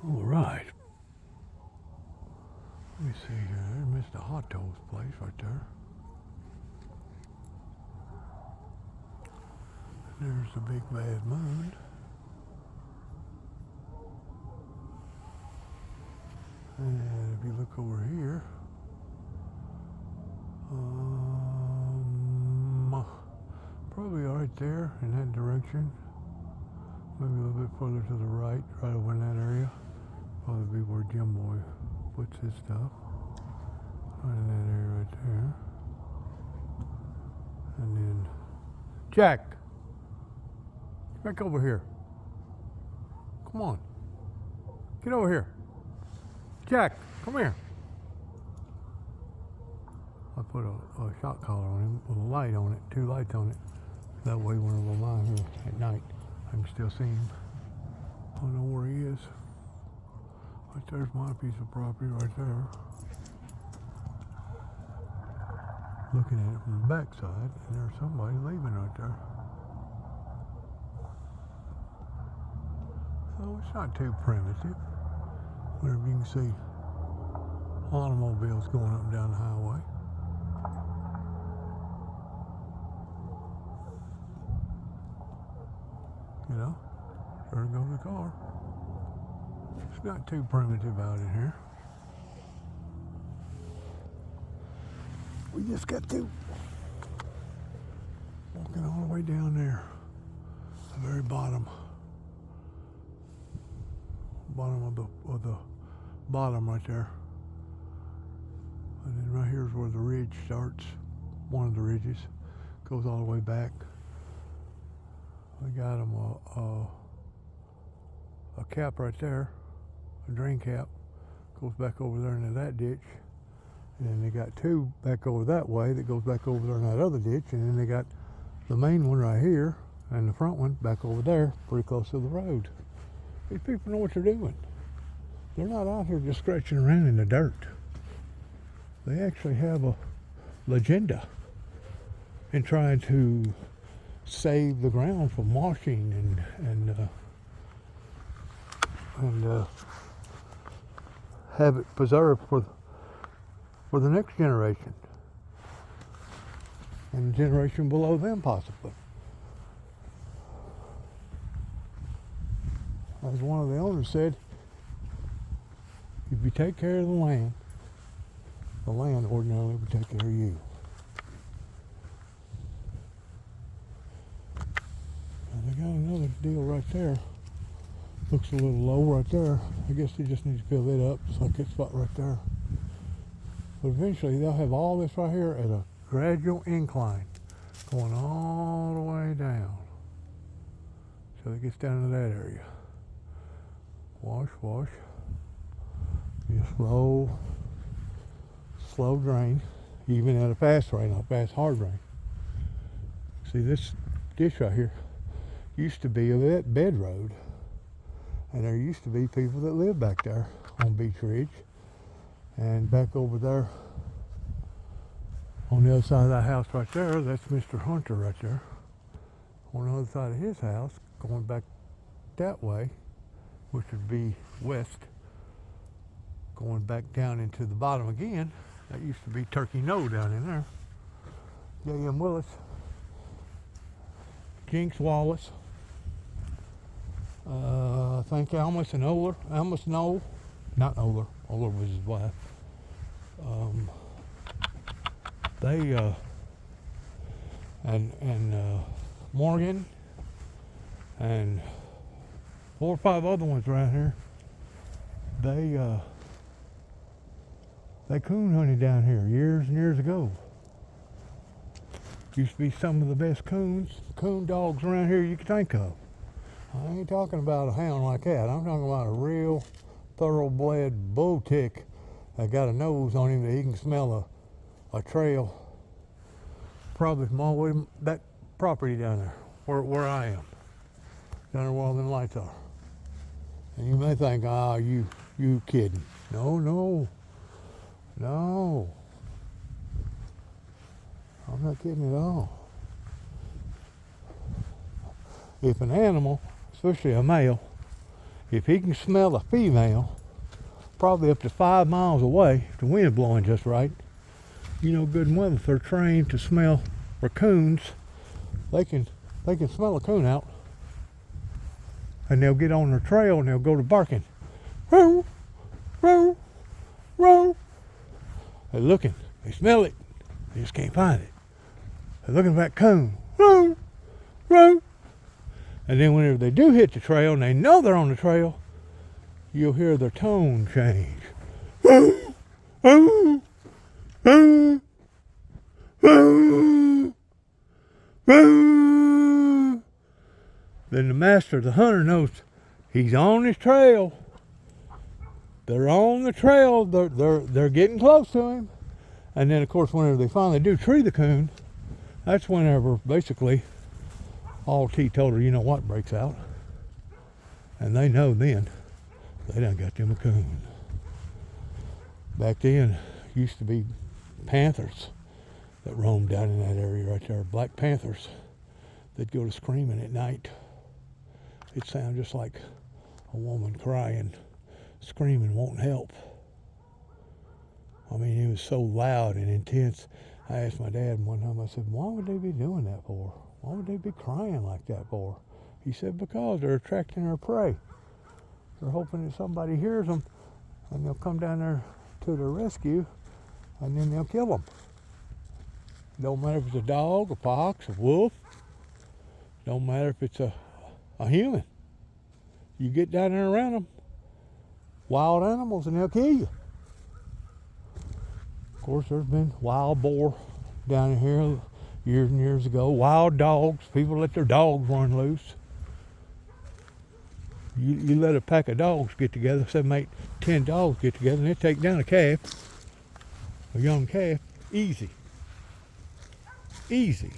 All right. Let me see here. There's Mr. Hot Toast place right there. There's the Big Bad Moon. And if you look over here, probably right there in that direction. Maybe a little bit further to the right, right over in that area. Probably be where Jim Boy puts his stuff. Right in that area right there. And then, Jack, back over here. Come on. Get over here. Jack, come here. I put a shot collar on him with a light on it, 2 lights on it. That way when I'm lying here at night, I can still see him. I don't know where he is. Right there's my piece of property right there. Looking at it from the back side, and there's somebody leaving right there. So it's not too primitive. Whenever you can see automobiles going up and down the highway. You know, there goes the car. It's not too primitive out in here. We just got to walking all the way down there, the very bottom of the bottom right there. And then right here is where the ridge starts. One of the ridges goes all the way back. I got them a cap right there, a drain cap, goes back over there into that ditch. And then they got 2 back over that way that goes back over there in that other ditch. And then they got the main one right here and the front one back over there, pretty close to the road. These people know what they're doing. They're not out here just scratching around in the dirt. They actually have a agenda in trying to save the ground from washing and have it preserved for the next generation and the generation below them possibly. As one of the owners said, if you take care of the land ordinarily will take care of you. And they got another deal right there. Looks a little low right there. I guess they just need to fill it up just like that spot right there. But eventually they'll have all this right here at a gradual incline going all the way down. So it gets down to that area. Wash. Be a slow drain, even at a fast rain, a fast hard rain. See, this ditch right here used to be a bed road. And there used to be people that lived back there on Beach Ridge. And back over there on the other side of that house right there, that's Mr. Hunter right there. On the other side of his house, going back that way, which would be west, going back down into the bottom again, that used to be Turkey Knoll down in there. J.M. Willis, Jinx Wallace, I think Almus Knoll, not Oler was his wife. And Morgan and 4 or 5 other ones around here. They coon hunted down here years and years ago. Used to be some of the best coon dogs around here you could think of. I ain't talking about a hound like that. I'm talking about a real thoroughbred bull tick that got a nose on him that he can smell a trail probably from all the way that property down there where I am, down there where all them lights are. And you may think, you kidding. No. I'm not kidding at all. If an animal, especially a male, if he can smell a female, probably up to 5 miles away, if the wind blowing just right, you know good and well if they're trained to smell raccoons, they can smell a coon out, and they'll get on their trail and they'll go to barking. Row, row, row. They're looking, they smell it, they just can't find it. They're looking for that coon. Row, row. And then whenever they do hit the trail and they know they're on the trail, you'll hear their tone change. Row, row, row, row, row. Then the master, the hunter, knows he's on his trail. They're on the trail. They're getting close to him. And then, of course, whenever they finally do tree the coon, that's whenever basically all teetotal, you know what, breaks out. And they know then they done got them a coon. Back then, used to be panthers that roamed down in that area right there. Black panthers. They'd go to screaming at night. It sounded just like a woman crying, screaming, wanting help. I mean, it was so loud and intense. I asked my dad one time, I said, why would they be doing that for? Why would they be crying like that for? He said, because they're attracting their prey. They're hoping that somebody hears them and they'll come down there to their rescue and then they'll kill them. Don't matter if it's a dog, a fox, a wolf. Don't matter if it's a human. You get down there around them, wild animals, and they'll kill you. Of course, there's been wild boar down in here years and years ago. Wild dogs. People let their dogs run loose. You let a pack of dogs get together, 7, 8, 10 dogs get together, and they take down a calf, a young calf, easy. Easy.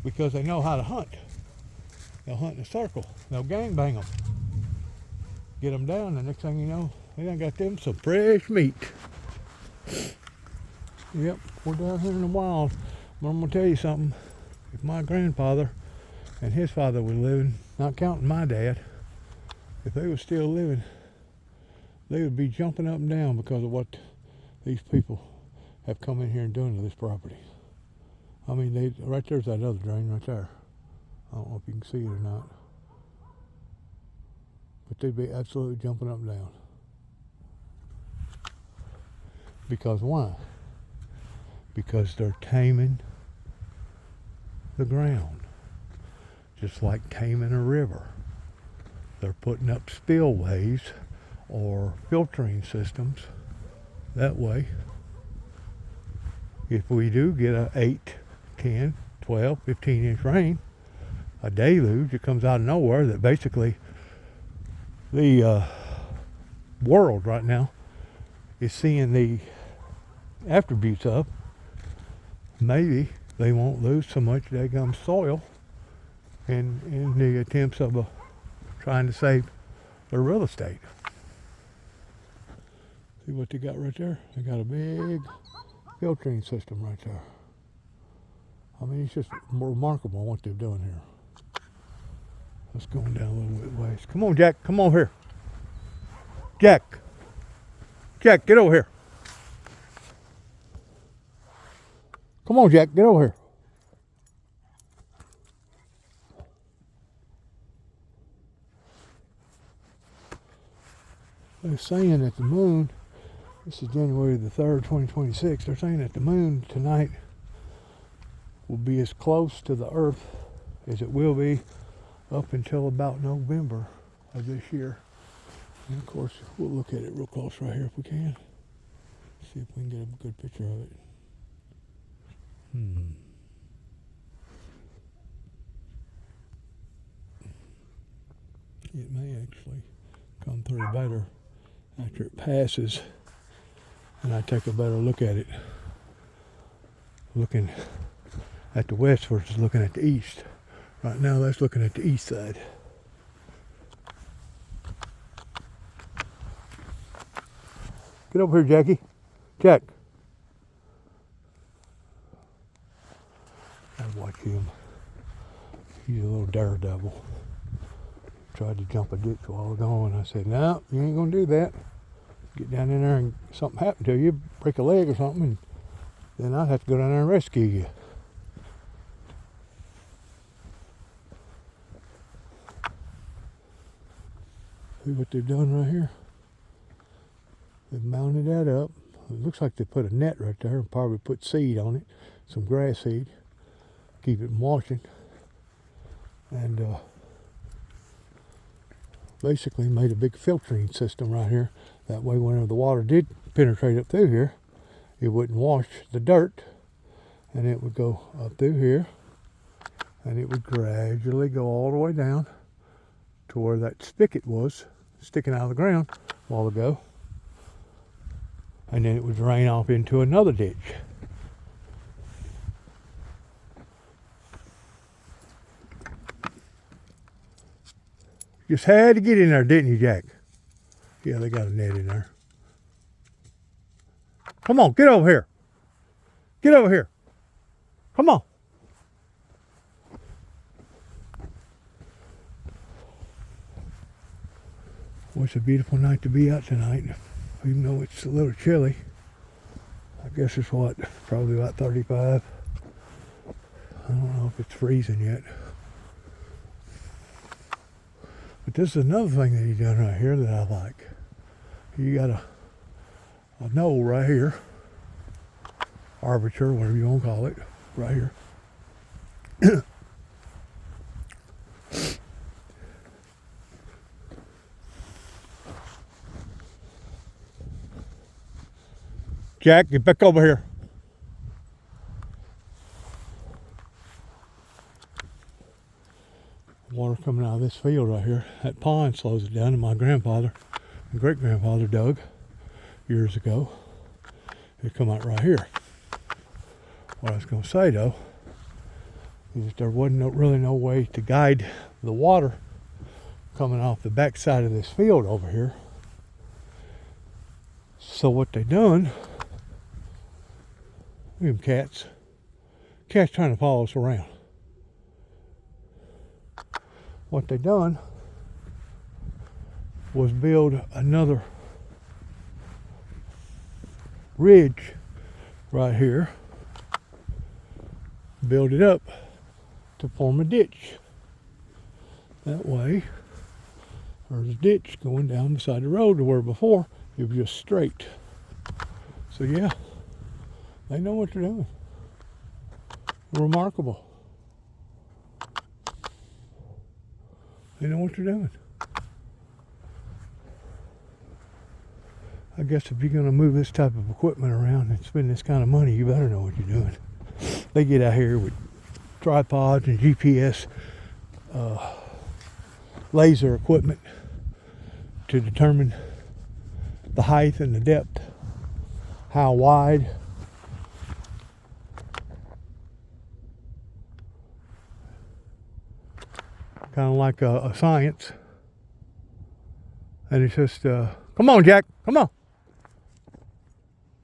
Because they know how to hunt. They'll hunt in a circle. They'll gangbang them. Get them down, the next thing you know, they done got them some fresh meat. Yep, we're down here in the wild. But I'm going to tell you something. If my grandfather and his father were living, not counting my dad, if they were still living, they would be jumping up and down because of what these people have come in here and done to this property. I mean, right there's that other drain right there. I don't know if you can see it or not. But they'd be absolutely jumping up and down. Because why? Because they're taming the ground. Just like taming a river. They're putting up spillways or filtering systems. That way, if we do get a 8, 10, 12, 15-inch rain, a deluge that comes out of nowhere, that basically the world right now is seeing the attributes of, maybe they won't lose so much daggum soil in the attempts of trying to save their real estate. See what they got right there? They got a big filtering system right there. I mean, it's just remarkable what they're doing here. Let's go down a little bit ways. Come on, Jack. Come on here. Jack. Jack, get over here. Come on, Jack. Get over here. They're saying that the moon, this is January the 3rd, 2026, they're saying that the moon tonight will be as close to the Earth as it will be up until about November of this year. And of course, we'll look at it real close right here if we can. See if we can get a good picture of it. It may actually come through better after it passes and I take a better look at it. Looking at the west versus looking at the east. Right now, that's looking at the east side. Get over here, Jackie. Jack. I watch him. He's a little daredevil. tried to jump a ditch a while ago, and I said, no, you ain't gonna do that. Get down in there and something happen to you, break a leg or something, and then I'd have to go down there and rescue you. See what they've done right here? They've mounted that up. It looks like they put a net right there and probably put seed on it, some grass seed, keep it from washing. And basically made a big filtering system right here. That way whenever the water did penetrate up through here, it wouldn't wash the dirt, and it would go up through here, and it would gradually go all the way down to where that spigot was sticking out of the ground a while ago, and then it would drain off into another ditch. Just had to get in there, didn't you, Jack? Yeah, they got a net in there. Come on, get over here. Get over here. Come on. Well, it's a beautiful night to be out tonight, even though it's a little chilly. I guess it's what, probably about 35. I don't know if it's freezing yet. But this is another thing that he's done right here that I like. You got a knoll right here, arbiter, whatever you want to call it, right here. Jack, get back over here. Water coming out of this field right here. That pond slows it down, and my grandfather and great-grandfather dug years ago. It come out right here. What I was going to say though is that there wasn't really no way to guide the water coming off the back side of this field over here. So what they done, look at them cats. Cats trying to follow us around. What they done was build another ridge right here, build it up to form a ditch. That way there's a ditch going down beside the road to where before it was just straight. So yeah, they know what they're doing. Remarkable. They know what they're doing. I guess if you're going to move this type of equipment around and spend this kind of money, you better know what you're doing. They get out here with tripods and GPS laser equipment to determine the height and the depth, how wide. Kind of like a science. And it's just, come on, Jack, come on.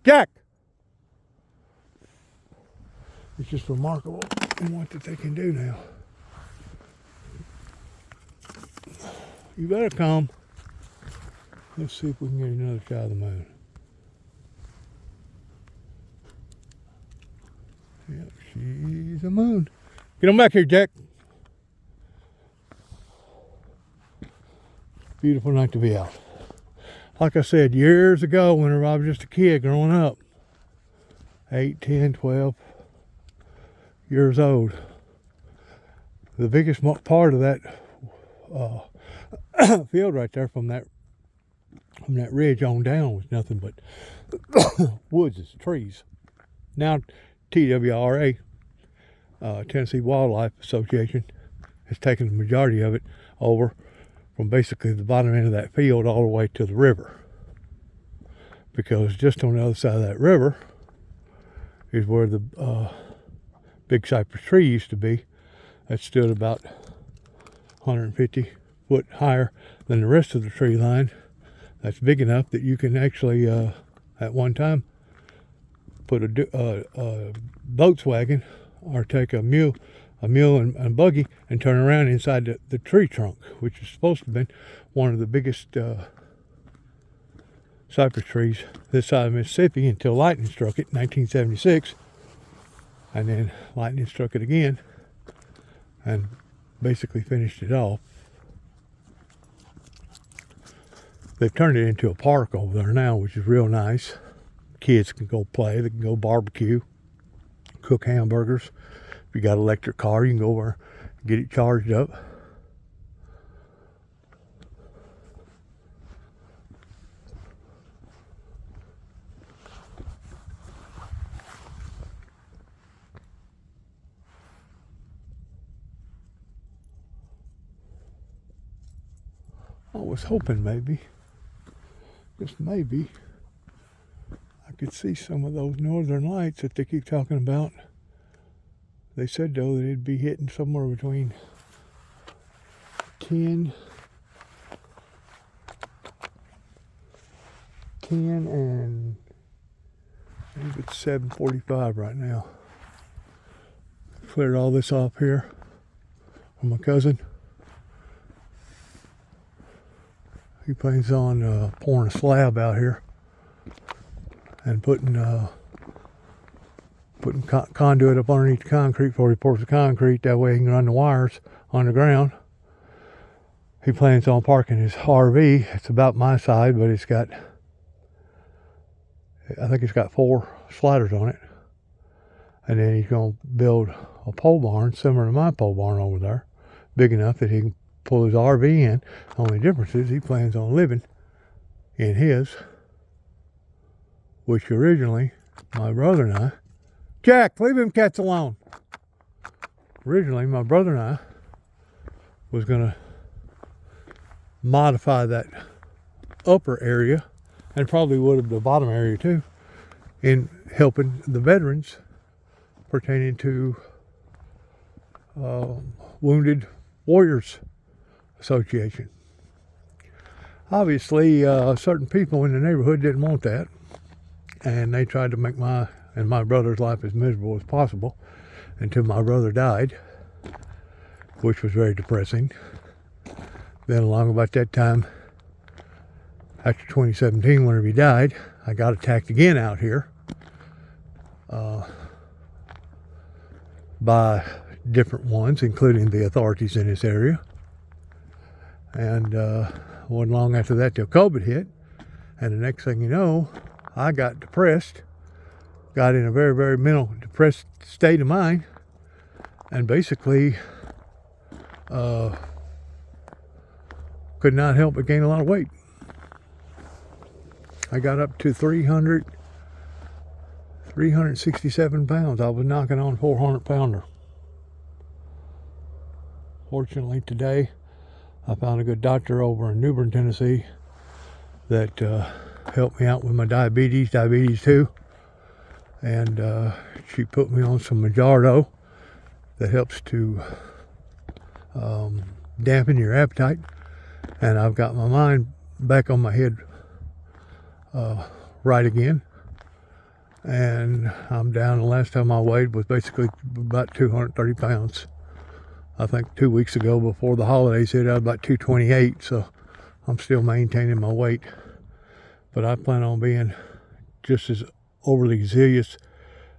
Jack! It's just remarkable in what that they can do now. You better come. Let's see if we can get another shot of the moon. Yep, she's a moon. Get on back here, Jack. Beautiful night to be out. Like I said, years ago, whenever I was just a kid growing up, 8, 10, 12 years old, the biggest part of that field right there from that ridge on down was nothing but woods and trees. Now TWRA, Tennessee Wildlife Association, has taken the majority of it over from basically the bottom end of that field all the way to the river. Because just on the other side of that river is where the big cypress tree used to be. That stood about 150 foot higher than the rest of the tree line. That's big enough that you can actually, at one time, put a Volkswagen or take a a mule and buggy and turn around inside the tree trunk, which is supposed to have been one of the biggest cypress trees this side of Mississippi until lightning struck it in 1976. And then lightning struck it again and basically finished it off. They've turned it into a park over there now, which is real nice. Kids can go play, they can go barbecue, cook hamburgers. If you got an electric car, you can go over and get it charged up. I was hoping maybe, just maybe, I could see some of those northern lights that they keep talking about. They said though that it'd be hitting somewhere between 10 and maybe it's 7:45 right now. Cleared all this off here for my cousin. He plans on pouring a slab out here and putting conduit up underneath the concrete before he pours the concrete. That way he can run the wires underground. He plans on parking his RV. It's about my side, but I think it's got 4 sliders on it. And then he's going to build a pole barn similar to my pole barn over there, big enough that he can pull his RV in. The only difference is he plans on living in his, which originally my brother and I, Jack, leave them cats alone. Originally, my brother and I was going to modify that upper area, and probably would have the bottom area too, in helping the veterans pertaining to Wounded Warriors Association. Obviously, certain people in the neighborhood didn't want that, and they tried to make my brother's life as miserable as possible until my brother died, which was very depressing. Then along about that time, after 2017, whenever he died, I got attacked again out here by different ones, including the authorities in this area. And wasn't long after that till COVID hit, and the next thing you know, I got depressed, got in a very, very mental depressed state of mind, and basically could not help but gain a lot of weight. I got up to 367 pounds. I was knocking on 400-pounder. Fortunately today, I found a good doctor over in New Bern, Tennessee that helped me out with my diabetes 2. And she put me on some Mounjaro that helps to dampen your appetite. And I've got my mind back on my head right again. And I'm down. The last time I weighed was basically about 230 pounds. I think 2 weeks ago before the holidays hit, I was about 228. So I'm still maintaining my weight. But I plan on being just as overly zealous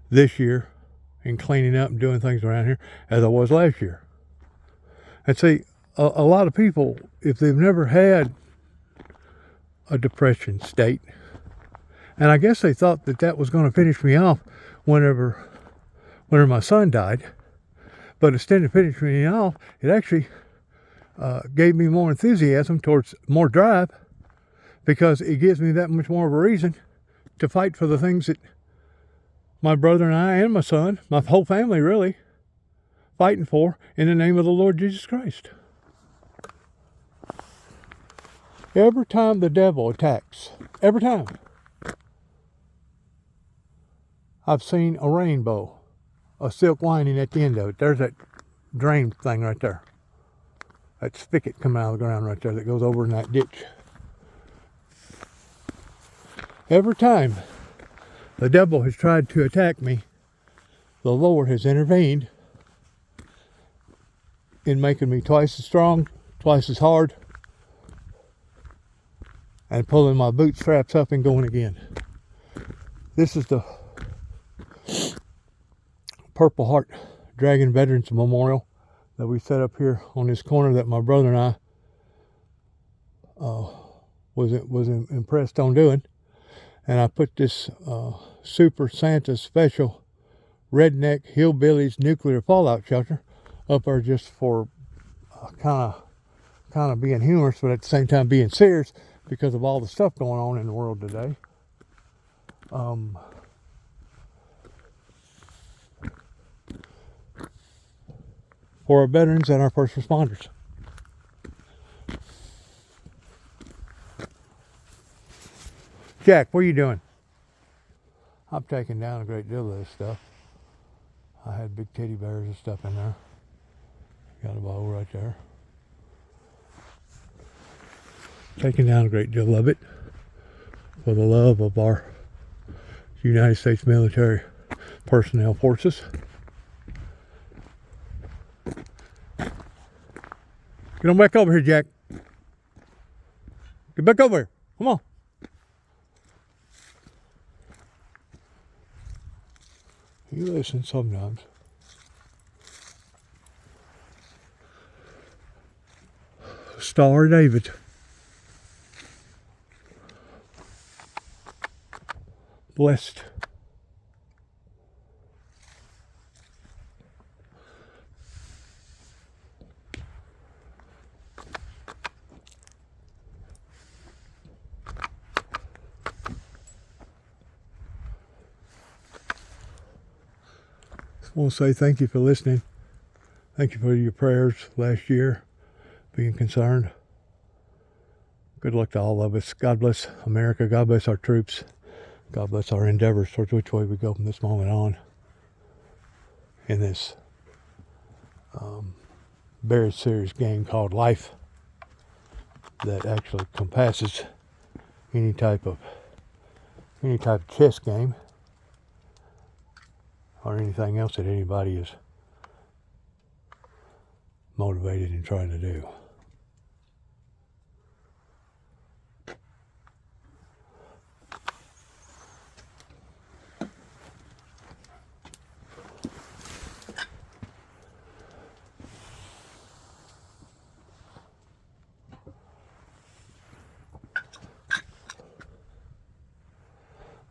this year in cleaning up and doing things around here as I was last year. And see, a lot of people, if they've never had a depression state, and I guess they thought that that was going to finish me off whenever my son died, but instead of finishing me off, it actually gave me more enthusiasm towards more drive, because it gives me that much more of a reason to fight for the things that my brother and I and my son, my whole family really, fighting for in the name of the Lord Jesus Christ. Every time the devil attacks, every time, I've seen a rainbow, a silk lining at the end of it. There's that drain thing right there. That spigot coming out of the ground right there that goes over in that ditch. Every time the devil has tried to attack me, the Lord has intervened in making me twice as strong, twice as hard, and pulling my bootstraps up and going again. This is the Purple Heart Dragon Veterans Memorial that we set up here on this corner that my brother and I was impressed on doing. And I put this Super Santa Special Redneck Hillbillies Nuclear Fallout Shelter up there just for kind of being humorous, but at the same time being serious because of all the stuff going on in the world today. For our veterans and our first responders. Jack, what are you doing? I'm taking down a great deal of this stuff. I had big teddy bears and stuff in there. Got a bowl right there. Taking down a great deal of it for the love of our United States military personnel forces. Get on back over here, Jack. Get back over here. Come on. You listen sometimes. Star David. Blessed. I want to say thank you for listening. Thank you for your prayers last year, being concerned. Good luck to all of us. God bless America. God bless our troops. God bless our endeavors towards which way we go from this moment on in this very serious game called life that actually compasses any type of chess game or anything else that anybody is motivated in trying to do.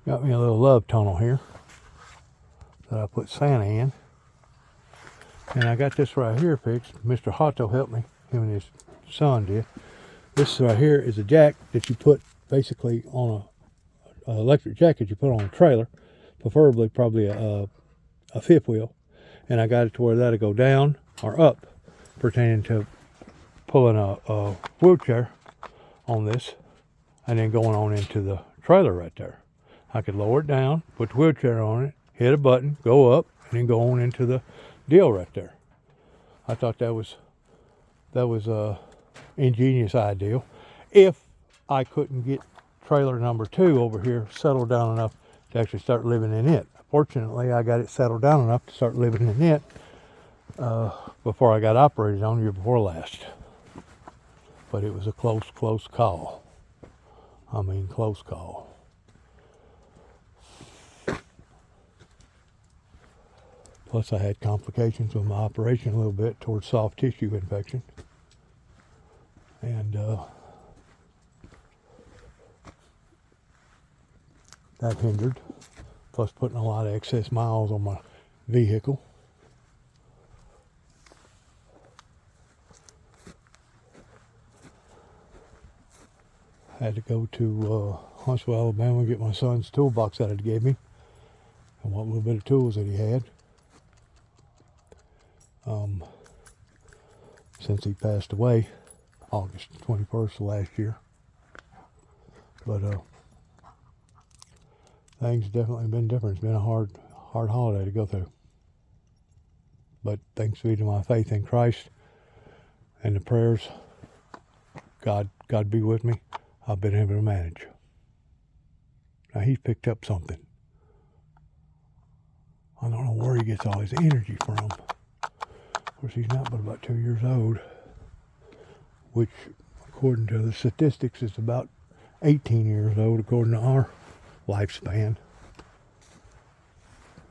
Got me a little love tunnel here that I put Santa in. And I got this right here fixed. Mr. Hotto helped me. Him and his son did. This right here is a jack that you put basically on an electric jack that you put on a trailer. Preferably probably a fifth wheel. And I got it to where that'll go down or up, pertaining to pulling a wheelchair on this and then going on into the trailer right there. I could lower it down, put the wheelchair on it, hit a button, go up, and then go on into the deal right there. I thought that was a ingenious idea. If I couldn't get trailer number 2 over here settled down enough to actually start living in it. Fortunately, I got it settled down enough to start living in it before I got operated on year before last. But it was a close call. I mean, close call. Plus, I had complications with my operation a little bit towards soft tissue infection. And that hindered. Plus, putting a lot of excess miles on my vehicle. I had to go to Huntsville, Alabama, and get my son's toolbox that he gave me. And what little bit of tools that he had. Since he passed away August 21st of last year. But things definitely been different. It's been a hard holiday to go through. But thanks be to my faith in Christ and the prayers, God be with me, I've been able to manage. Now he's picked up something. I don't know where he gets all his energy from. course, he's not but about 2 years old, which, according to the statistics, is about 18 years old, according to our lifespan.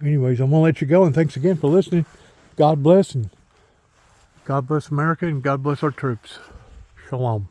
Anyways, I'm going to let you go, and thanks again for listening. God bless, and God bless America, and God bless our troops. Shalom.